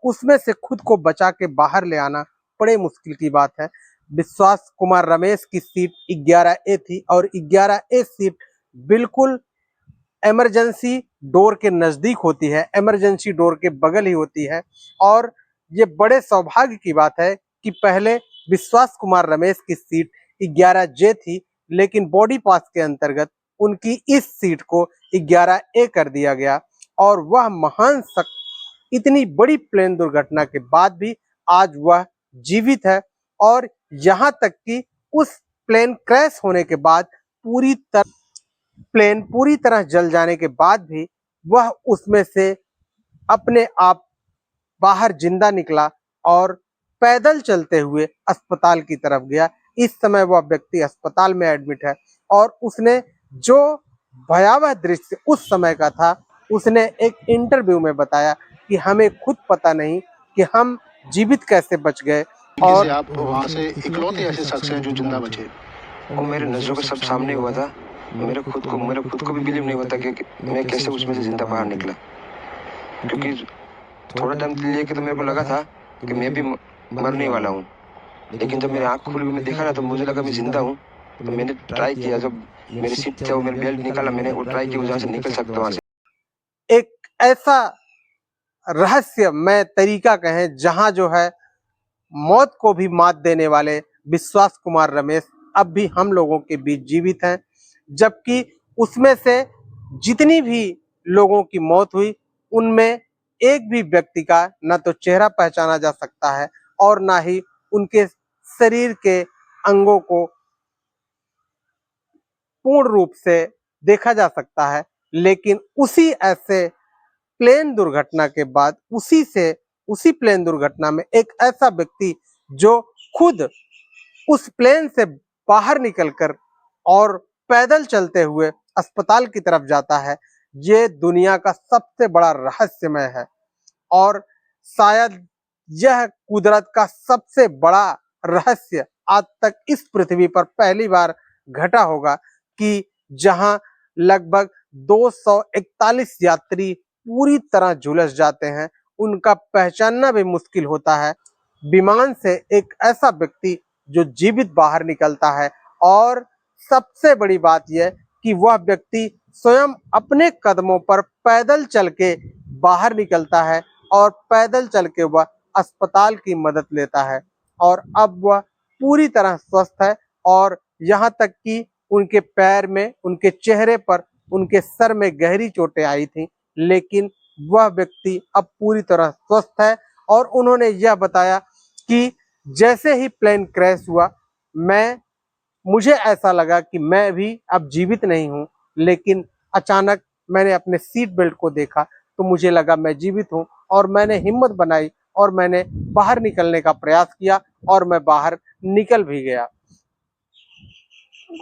उसमें से खुद को बचा के बाहर ले आना बड़े मुश्किल की बात है। विश्वास कुमार रमेश की सीट 11A थी और 11A सीट बिल्कुल इमरजेंसी डोर के नज़दीक होती है, इमरजेंसी डोर के बगल ही होती है। और ये बड़े सौभाग्य की बात है कि पहले विश्वास कुमार रमेश की सीट 11J थी, लेकिन बॉडी पास के अंतर्गत उनकी इस सीट को 11A कर दिया गया और वह महान इतनी बड़ी प्लेन दुर्घटना के बाद भी आज वह जीवित है। और यहाँ तक कि उस प्लेन क्रैश होने के बाद प्लेन पूरी तरह जल जाने के बाद भी वह उसमें से अपने आप बाहर जिंदा निकला और पैदल चलते हुए अस्पताल की तरफ गया। इस समय वह व्यक्ति अस्पताल में एडमिट है और उसने जो भयावह दृश्य उस समय का था, उसने एक इंटरव्यू में बताया कि हमें खुद पता नहीं कि हम जीवित कैसे बच गए। और आप वहाँ से इकलौते ऐसे शख्स हैं जो जिंदा बचे। वो मेरे नज़रों के सब सामने हुआ था। मेरे खुद को भी बिलीव नहीं होता कि मैं कैसे उसमें से जिंदा बाहर निकला, क्योंकि थोड़ा टाइम लेके तो मेरे को लगा था कि मैं भी मरने वाला हूँ, लेकिन जब मेरी आँख खुली मैं देखा ना तो मुझे लगा मैं जिंदा हूँ। तो मैंने ट्राई किया, जब मेरी सीट से वो मेरी बेल्ट निकाला, मैंने वो ट्राई किया जहाँ से निकल सकता वहाँ से। एक ऐसा रहस्यमय तरीका कहें जहां जो है मौत को भी मात देने वाले विश्वास कुमार रमेश अब भी हम लोगों के बीच जीवित हैं, जबकि उसमें से जितनी भी लोगों की मौत हुई उनमें एक भी व्यक्ति का न तो चेहरा पहचाना जा सकता है और ना ही उनके शरीर के अंगों को पूर्ण रूप से देखा जा सकता है। लेकिन उसी ऐसे प्लेन दुर्घटना के बाद उसी प्लेन दुर्घटना में एक ऐसा व्यक्ति जो खुद उस प्लेन से बाहर निकलकर और पैदल चलते हुए अस्पताल की तरफ जाता है, ये दुनिया का सबसे बड़ा रहस्यमय है। और शायद यह कुदरत का सबसे बड़ा रहस्य आज तक इस पृथ्वी पर पहली बार घटा होगा कि जहां लगभग 241 यात्री पूरी तरह झुलस जाते हैं, उनका पहचानना भी मुश्किल होता है। विमान से एक ऐसा व्यक्ति जो जीवित बाहर निकलता है और सबसे बड़ी बात यह कि वह व्यक्ति स्वयं अपने कदमों पर पैदल चल के बाहर निकलता है और पैदल चल के वह अस्पताल की मदद लेता है और अब वह पूरी तरह स्वस्थ है। और यहाँ तक कि उनके पैर में, उनके चेहरे पर, उनके सर में गहरी चोटें आई थी, लेकिन वह व्यक्ति अब पूरी तरह स्वस्थ है। और उन्होंने यह बताया कि जैसे ही प्लेन क्रैश हुआ मुझे ऐसा लगा कि मैं भी अब जीवित नहीं हूँ, लेकिन अचानक मैंने अपने सीट बेल्ट को देखा तो मुझे लगा मैं जीवित हूँ और मैंने हिम्मत बनाई और मैंने बाहर निकलने का प्रयास किया और मैं बाहर निकल भी गया।